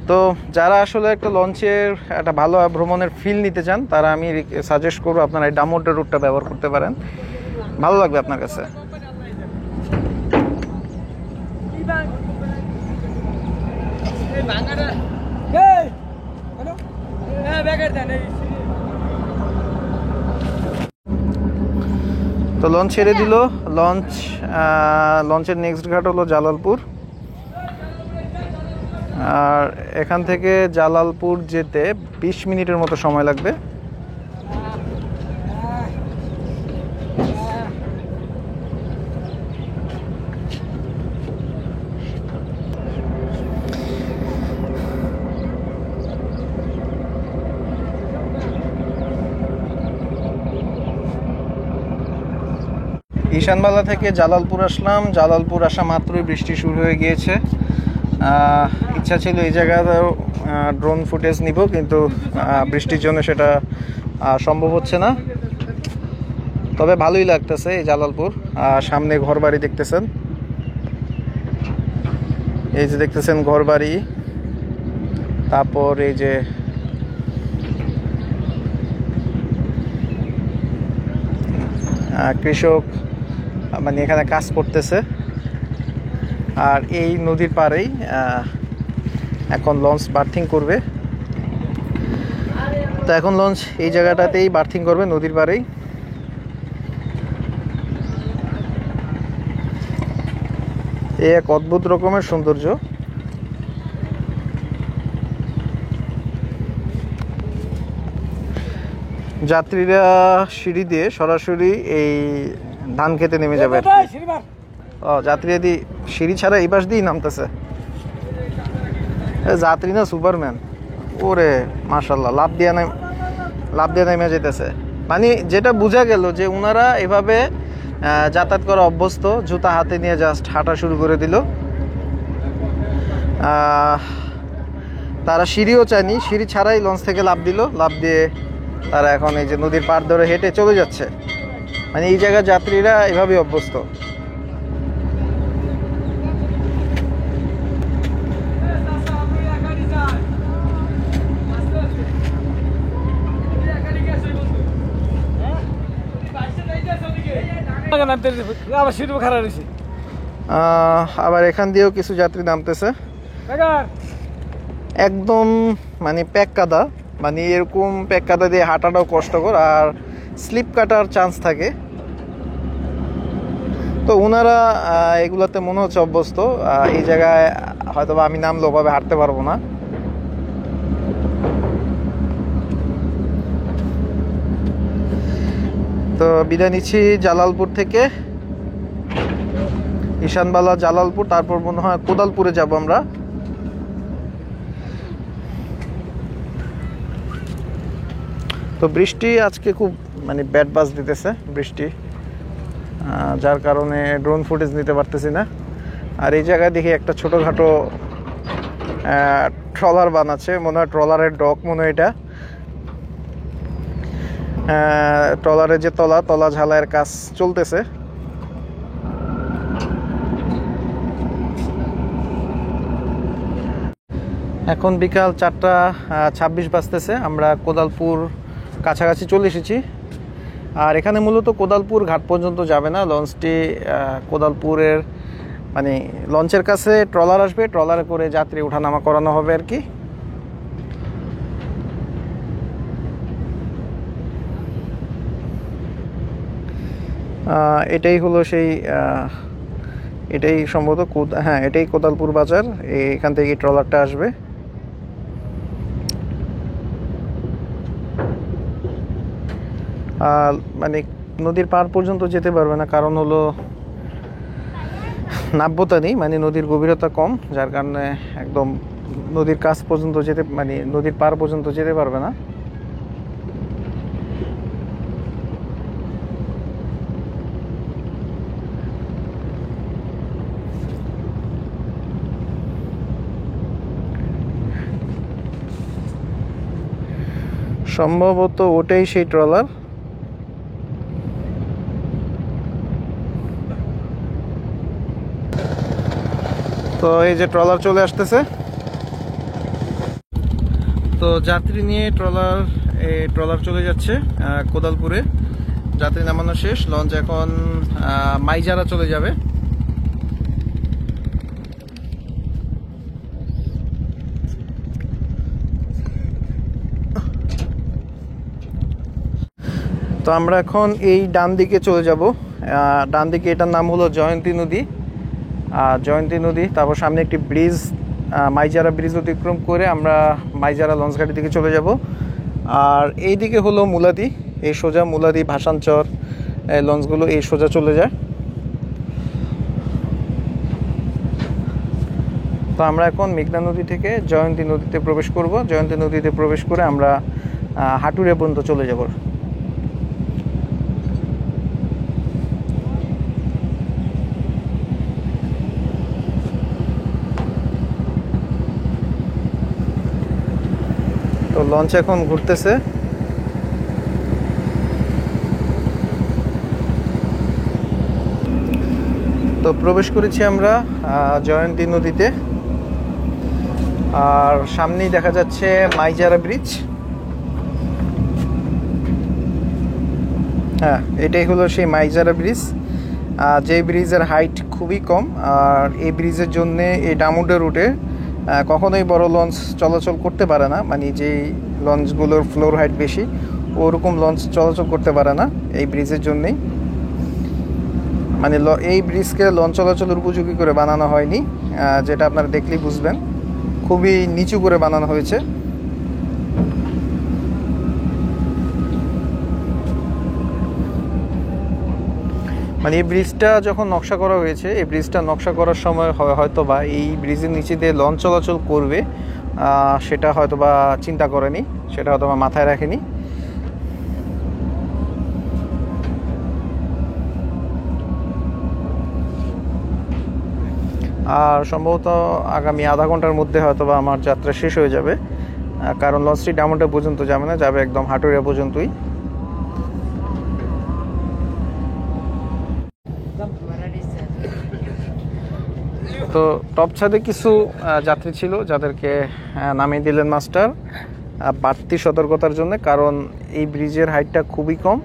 তো যারা আসলে একটা লঞ্চের একটা ভালো ভ্রমণের ফিল নিতে চান, তারা আমি সাজেস্ট করবো আপনারা এই ডামোড্রা রুটটা ব্যবহার করতে পারেন, ভালো লাগবে আপনার কাছে। তো লঞ্চ ছেড়ে দিল। লঞ্চের নেক্সট ঘাট হলো জালালপুর, আর এখান থেকে জালালপুর যেতে 20 মিনিটের মতো সময় লাগবে। ঈশানবালা থেকে জালালপুর আসলাম। জালালপুর আসা মাত্রই বৃষ্টি শুরু হয়ে গিয়েছে। ইচ্ছা ছিল এই জায়গাতেও ড্রোন ফুটেজ নিব, কিন্তু বৃষ্টির জন্য সেটা সম্ভব হচ্ছে না। তবে ভালোই লাগতেছে এই জালালপুর। সামনে ঘরবাড়ি দেখতেছেন, এই যে দেখতেছেন ঘরবাড়ি, তারপর এই যে কৃষক মানে এখানে কাজ করতেছে। আর এই নদীর পাড়েই এখন লঞ্চ বার্থিং করবে। তো এখন লঞ্চ এই জায়গাটাতেই বার্থিং করবে, নদীর পাড়েই। এই এক অদ্ভুত রকমের সৌন্দর্য। যাত্রীরা সিঁড়ি দিয়ে সরাসরি এই ধান খেতে নেমে যাবে। যাত্রী যদি সিঁড়ি ছাড়া এই পাশ দিয়েই নামতেছে। যাত্রী না সুপারম্যান, ওরে মাশাল্লাহ, লাভ দিয়ে নেমে যেতেছে। মানে যেটা বোঝা গেল যে ওনারা এভাবে যাতায়াত করা অভ্যস্ত, জুতা হাতে নিয়ে জাস্ট হাঁটা শুরু করে দিল। তারা সিঁড়িও চায়নি, সিঁড়ি ছাড়াই লঞ্চ থেকে লাভ দিল। লাভ দিয়ে তারা এখন এই যে নদীর পাড় ধরে হেঁটে চলে যাচ্ছে। মানে এই জায়গার যাত্রীরা এভাবেই অভ্যস্ত। নামতে আবার সিটও খারাপ রয়েছে আবার এখান দিয়েও কিছু যাত্রী নামতেছে। একদম মানে প্যাক কাদা, মানে এরকম প্যাক কাদা দিয়ে হাঁটাটাও কষ্টকর আর স্লিপ কাটার চান্স থাকে। তো ওনারা এগুলাতে মনে হচ্ছে অভ্যস্ত। এই জায়গায় হয়তো বা আমি নামলে ওভাবে হাঁটতে পারবো না। তো বিদায় নিচ্ছি জালালপুর থেকে, ঈশানবালা জালালপুর, তারপর মনে হয় কোদালপুরে যাব আমরা। তো বৃষ্টি আজকে খুব মানে ব্যাড বাজ দিতেছে বৃষ্টি, যার কারণে ড্রোন ফুটেজ নিতে পারতেছি না। আর এই জায়গায় দেখি একটা ছোটোখাটো ট্রলার বানাচ্ছে, মনে হয় ট্রলারের ডক, মনে হয় এটা। ট্রলারের যে তলা ঝালাইয়ের কাজ চলতেছে। এখন বিকাল 4:26 বাজতেছে, আমরা কোদালপুর কাছাকাছি চলে এসেছি। আর এখানে মূলত কোদালপুর ঘাট পর্যন্ত যাবে না, লঞ্চটি কোদালপুরের মানে লঞ্চের কাছে ট্রলার আসবে, ট্রলারে করে যাত্রী ওঠানামা করানো হবে আর কি। এটাই হলো সেই এটাই সম্ভবত হ্যাঁ, এটাই কোদালপুর বাজার, এখান থেকে ট্রলারটা আসবে। মানে নদীর পার পর্যন্ত যেতে পারবে না, কারণ হলো নাব্যতা নেই, মানে নদীর গভীরতা কম, যার কারণে একদম নদীর কাছ পর্যন্ত যেতে, মানে নদীর পার পর্যন্ত যেতে পারবে না। সম্ভবত ওটাই সেই ট্রলার। তো এই যে ট্রলার চলে আসতেছে। তো যাত্রী নিয়ে ট্রলার চলে যাচ্ছে কোদালপুরে। যাত্রী নামানো শেষ, লঞ্চ এখন মাইজারা চলে যাবে। তো আমরা এখন এই ডান দিকে চলে যাব। ডান দিকে এটার নাম হলো জয়ন্তী নদী। জয়ন্তী নদী, তারপর সামনে একটি ব্রিজ, মাইজারা ব্রিজ অতিক্রম করে আমরা মাইজারা লঞ্চঘাটের দিকে চলে যাব। আর এই দিকে হলো মুলাদি, এই সোজা মুলাদি ভাসানচর লঞ্চগুলো এই সোজা চলে যায়। তো আমরা এখন মেঘনা নদী থেকে জয়ন্তী নদীতে প্রবেশ করব। জয়ন্তী নদীতে প্রবেশ করে আমরা হাটুরিয়া পর্যন্ত চলে যাব। তো লঞ্চ এখন ঘুরতেছে। তো প্রবেশ করেছি আমরা জয়ন্তী নদীতে। আর সামনেই দেখা যাচ্ছে মাইজারা ব্রিজ। হ্যাঁ, এটাই হলো সেই মাইজারা ব্রিজ, যে ব্রিজের হাইট খুবই কম। আর এই ব্রিজের জন্যে এই ডামুডা রুটে কখনোই বড় লঞ্চ চলাচল করতে পারে না, মানে যেই লঞ্চগুলোর ফ্লোর হাইট বেশি ওরকম লঞ্চ চলাচল করতে পারে না এই ব্রিজের জন্যেই। মানে এই ব্রিজকে লঞ্চ চলাচলের উপযোগী করে বানানো হয়নি, যেটা আপনারা দেখলেই বুঝবেন, খুবই নিচু করে বানানো হয়েছে। মানে এই ব্রিজটা যখন নকশা করা হয়েছে, এই ব্রিজটা নকশা করার সময় হয়তো বা এই ব্রিজের নিচে দিয়ে লঞ্চ চলাচল করবে সেটা হয়তো বা চিন্তা করেনি, সেটা হয়তো বা মাথায় রাখেনি। আর সম্ভবত আগামী আধা ঘন্টার মধ্যে হয়তো বা আমার যাত্রা শেষ হয়ে যাবে, কারণ লঞ্চটি ডায়মন্ডা পর্যন্ত যাবে না, যাবে একদম হাটুরিয়া পর্যন্তই। তো টপ ছাদে কিছু যাত্রী ছিল যাদেরকে নামিয়ে দিলেন মাস্টার বাড়তি সতর্কতার জন্য, কারণ এই ব্রিজের হাইটটা খুবই কম।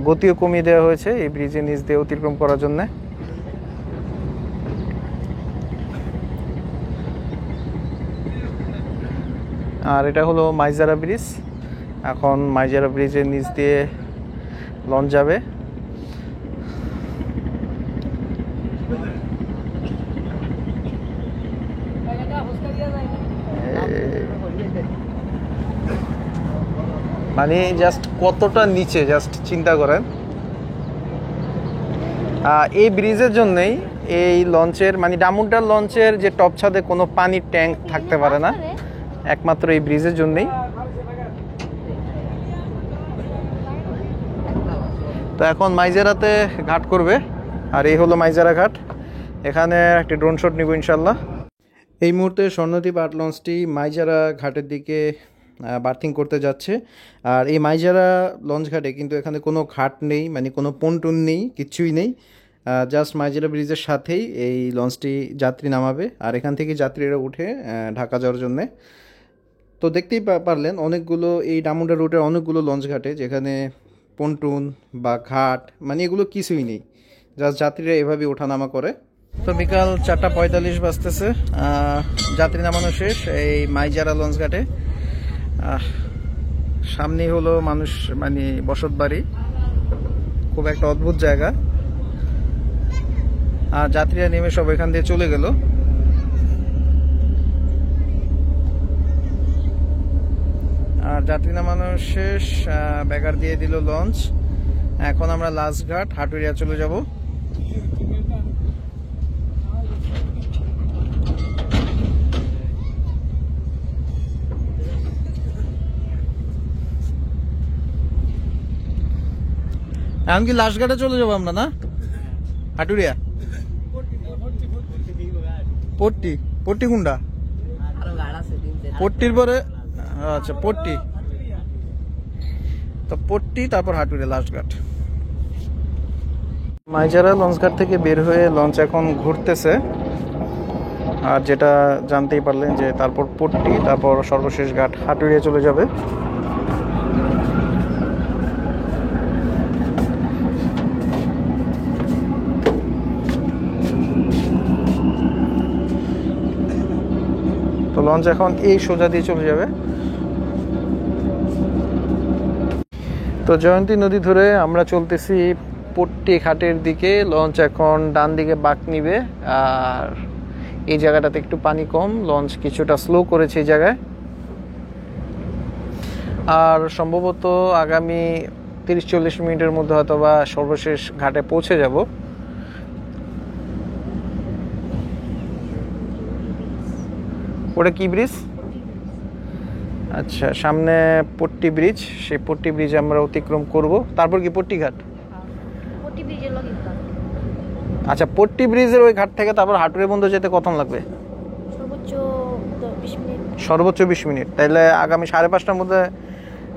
গতিও কমিয়ে দেওয়া হয়েছে এই ব্রিজের নিচ দিয়ে অতিক্রম করার জন্য। আর এটা হলো মাইজারা ব্রিজ। এখন মাইজারা ব্রিজের নিচ দিয়ে লঞ্চ যাবে। মানে জাস্ট কতটা নিচে জাস্ট চিন্তা করেন। এই ব্রিজের জন্যই এই লঞ্চের মানে ডামুড্ডার লঞ্চের যে টপ ছাদে কোনো পানির ট্যাঙ্ক থাকতে পারে না, একমাত্র এই ব্রিজের জন্যই। তো এখন মাইজারাতে ঘাট করবে, আর এই হলো মাইজারা ঘাট। এখানে একটি ড্রোন শট নিব ইনশাল্লাহ। এই মুহূর্তে স্বর্ণদ্বীপ আর্ট লঞ্চটি মাইজারা ঘাটের দিকে বার্থিং করতে যাচ্ছে। আর এই মাইজারা লঞ্চ ঘাটে কিন্তু এখানে কোনো ঘাট নেই, মানে কোনো পন্টুন নেই, কিচ্ছুই নেই। জাস্ট মাইজারা ব্রিজের সাথেই এই লঞ্চটি যাত্রী নামাবে, আর এখান থেকে যাত্রীরা উঠে ঢাকা যাওয়ার জন্যে। তো দেখতেই পারলেন অনেকগুলো এই ডামুড্ডা রুটের অনেকগুলো লঞ্চ ঘাটে যেখানে পন্টুন বা ঘাট মানে এগুলো কিছুই নেই, জাস্ট যাত্রীরা এভাবে ওঠানামা করে। তো বিকাল 4:45 বাজতেছে, যাত্রী নামানো শেষ এই মাইজারা লঞ্চ ঘাটে। সামনেই হলো মানুষ মানে বসত বাড়ি, খুব একটা অদ্ভুত জায়গা। আর যাত্রীরা নেমে সব এখান দিয়ে চলে গেল। আর যাত্রী নামানো শেষ, ব্যাগার দিয়ে দিল লঞ্চ। এখন আমরা লাস্ট ঘাট হাটুরিয়া চলে যাব। এমনকি লাস্ট ঘাটে চলে যাবো আমরা, না হাটুরিয়া পট্টি পট্টি কুন্ডা পট্টির পরে, আচ্ছা পট্টি, তো পট্টি তারপর হাটুরিয়া লাস্ট ঘাট। মাইজারা লঞ্চ ঘাট থেকে বের হয়ে লঞ্চ এখন ঘুরতেছে। আর যেটা জানতেই পারলেন যে তারপর পট্টি, তারপর সর্বশেষ ঘাট হাটুরিয়া চলে যাবে। তো লঞ্চ এখন এই সোজা দিয়ে চলে যাবে। তো জয়ন্তী নদী ধরে আমরা চলতেছি পট্টি ঘাটের দিকে। লঞ্চ এখন ডান দিকে বাঁক নিবে, আর এই জায়গাটাতে একটু পানি কম, লঞ্চ কিছুটা স্লো করেছে এই জায়গায়। আর সম্ভবত আগামী 30-40 মিনিটের মধ্যে হয়তো বা সর্বশেষ ঘাটে পৌঁছে যাব। ওটা কি ব্রিজ? আচ্ছা, সামনে পট্টি ব্রিজ, সেই পট্টি ব্রিজ আমরা অতিক্রম করব। তারপর কি পট্টি ঘাট? আচ্ছা, পট্টি ব্রিজের ওই ঘাট থেকে তারপর হাটুরিয়া বন্ধ যেতে কতক্ষণ লাগবে? সর্বোচ্চ 20 মিনিট। তাইলে আগামী 5:30টার মধ্যে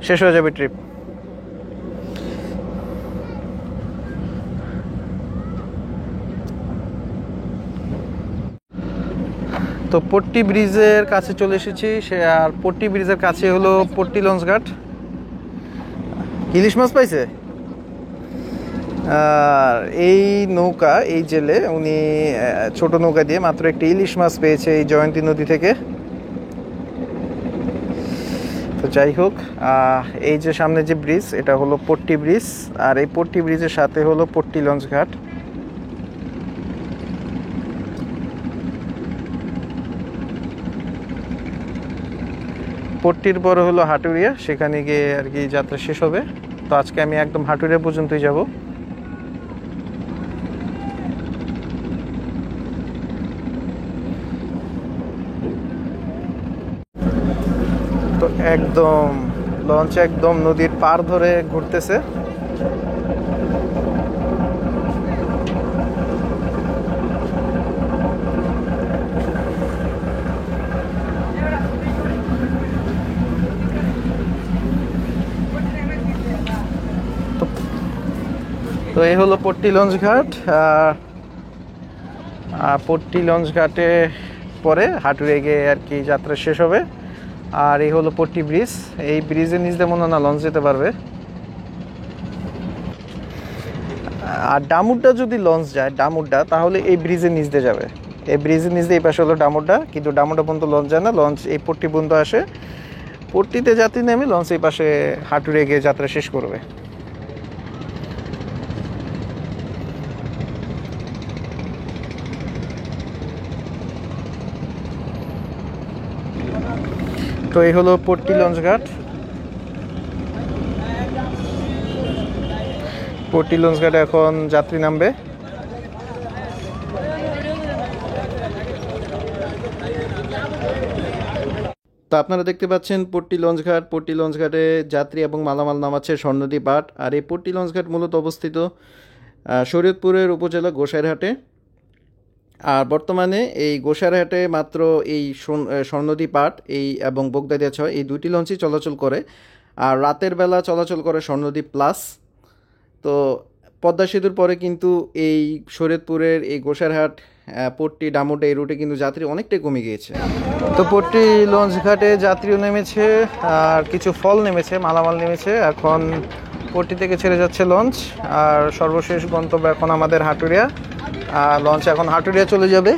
শেষ হয়ে যাবে ট্রিপ। তো পট্টি ব্রিজের কাছে চলে এসেছি, আর পট্টি ব্রিজের কাছে হলো পট্টি লঞ্চ ঘাট। ইলিশ মাছ পাইছে। আর এই নৌকা, এই জেলে উনি ছোট নৌকা দিয়ে মাত্র একটি ইলিশ মাছ পেয়েছে এই জয়ন্তী নদী থেকে। তো যাই হোক, এই যে সামনে যে ব্রিজ, এটা হলো পট্টি ব্রিজ, আর এই পট্টি ব্রিজের সাথে হলো পট্টি লঞ্চ ঘাট। পট্টির পরে হলো হাটুরিয়া, সেখানে গিয়ে আর কি যাত্রা শেষ হবে। তো আজকে আমি একদম হাটুরিয়া পর্যন্তই যাব। তো একদম লঞ্চ একদম নদীর পার ধরে ঘুরতেছে। তো এই হলো পট্টি লঞ্চ ঘাট। পট্টি লঞ্চ ঘাটে পরে হাটুরিয়া গিয়ে আর কি যাত্রা শেষ হবে। আর এই হলো পট্টি ব্রিজ। এই ব্রিজের নিচ দিয়ে মনে হয় না লঞ্চ যেতে পারবে। আর ডামুরটা যদি লঞ্চ যায় ডামুরটা, তাহলে এই ব্রিজের নিচ দিয়ে যাবে। এই ব্রিজের নিচ দিয়ে এই পাশে হলো ডামুরটা, কিন্তু ডামুরটা পর্যন্ত লঞ্চ যায় না, লঞ্চ এই পট্টি পর্যন্ত আসে। পট্টিতে যাত্রী নেমে লঞ্চ এই পাশে হাটুরে গিয়ে যাত্রা শেষ করবে। তো এই হলো পট্টি লঞ্চ ঘাট। পট্টি লঞ্চ ঘাটে এখন যাত্রী নামবে। তো আপনারা দেখতে পাচ্ছেন পট্টি লঞ্চ ঘাট। পট্টি লঞ্চ ঘাটে যাত্রী এবং মালামাল নামাচ্ছে স্বর্ণদ্বীপ বাট। আর এই পট্টি লঞ্চ ঘাট মূলত অবস্থিত শরীয়তপুরের উপজেলা গোসাইরহাটে। আর বর্তমানে এই গোসাইরহাটে মাত্র এই স্বর্ণদ্বীপ বাট এই এবং বগদাদিয়া 6 এই দুইটি লঞ্চই চলাচল করে। আর রাতের বেলা চলাচল করে স্বর্ণদ্বীপ প্লাস। তো পদ্মা সেতুর পরে কিন্তু এই শরীয়তপুরের এই গোসাইরহাট পট্টি ডামুডা এই রুটে কিন্তু যাত্রী অনেকটাই কমে গিয়েছে। তো পট্টি লঞ্চ ঘাটে যাত্রীও নেমেছে আর কিছু ফল নেমেছে, মালামাল নেমেছে। এখন পট্টি থেকে ছেড়ে যাচ্ছে লঞ্চ। আর সর্বশেষ গন্তব্য এখন আমাদের হাটুরিয়া। লঞ্চ এখন হাটুরিয়া চলে যাবে।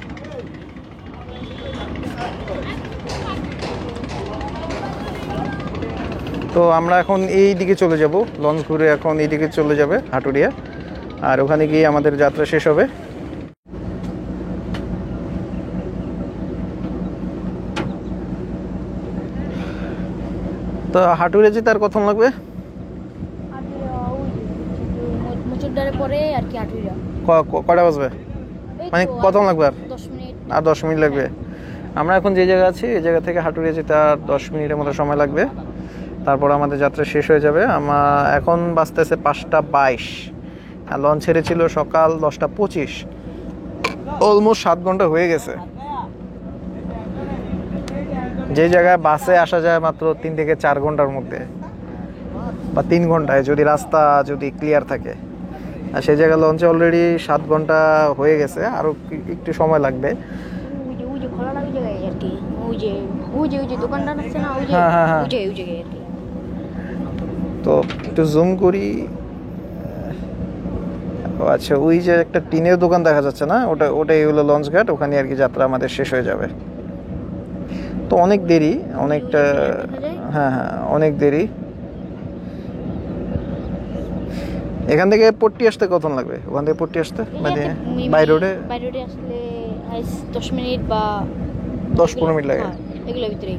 তো আমরা এখন এই দিকে চলে যাব, লঞ্চ ঘুরে এখন এই দিকে চলে যাবে হাটুরিয়া। আর ওখানে গিয়ে আমাদের যাত্রা শেষ হবে। তো হাটুরিয়া যেতে আর কত লাগবে? মুচুরদারে পরে আর কি হাটুরিয়া। কয়টা বাজবে? মানে কত লাগবে? আর 10 মিনিট। আর 10 মিনিট লাগবে। আমরা এখন যে জায়গা আছি এই জায়গা থেকে হাটুরিয়া যেতে আর 10 মিনিটের মতো সময় লাগবে। তারপর আমাদের যাত্রা শেষ হয়ে যাবে। এখন বাজতেছে 5:22। আর লঞ্চ ছেড়েছিল সকাল 10:25। অলমোস্ট 7 ঘন্টা হয়ে গেছে। যে জায়গায় বাসে আসা যায় মাত্র 3 থেকে 4 ঘন্টার মধ্যে, বা 3 ঘন্টায় যদি রাস্তা ক্লিয়ার থাকে। আর সেই জায়গায় লঞ্চে অলরেডি 7 ঘন্টা হয়ে গেছে, আরও একটু সময় লাগবে। ওই যে খোলা লাগে জায়গায় আর কি, ওই যে দোকানদার আছে না, ওই জায়গায় আর কি। তো একটু জুম করি। ও আচ্ছা, ওই যে একটা টিনের দোকান দেখা যাচ্ছে না, ওটাই হলো লঞ্চ ঘাট। ওখানে আর কি যাত্রা আমাদের শেষ হয়ে যাবে। তো অনেক দেরি, অনেকটা। হ্যাঁ, অনেক দেরি। এখান থেকে পট্টি আসতে কত লাগবে? ওখান থেকে পট্টি আসতে মানে বাই রোডে আসলে 10 মিনিট বা 10-15 মিনিট লাগে, এগুলোর ভিতরে,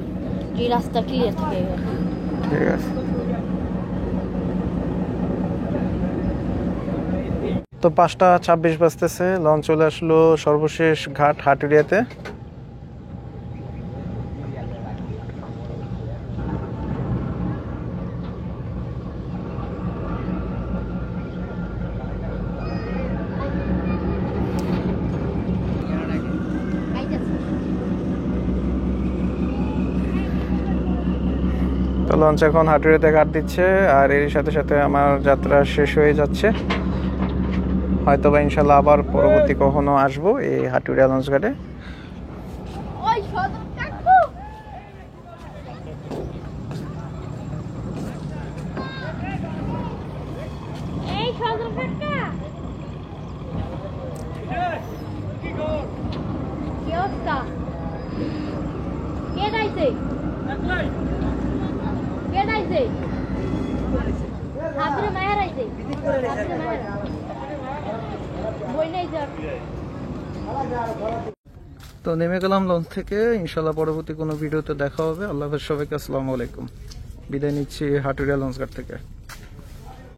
যে রাস্তা ক্লিয়ার থাকে। ঠিক আছে। তো 5:26 বাজতেছে, লঞ্চ চলে আসলো সর্বশেষ ঘাট হাটুরিয়াতে। তো লঞ্চ এখন হাটুরিয়াতে ঘাট দিচ্ছে। আর এর সাথে সাথে আমার যাত্রা শেষ হয়ে যাচ্ছে। হয়তো বা ইনশাল্লাহ আবার পরবর্তী কখনো আসবো এই হাটুরিয়া লঞ্চ ঘাটে। তো নেমে গেলাম লঞ্চ থেকে। ইনশাল্লাহ পরবর্তী কোনো ভিডিওতে দেখা হবে। আল্লাহ হাফেজ সবাইকে। আসসালামু আলাইকুম। বিদায় নিচ্ছি হাটুরিয়া লঞ্চ ঘাট থেকে।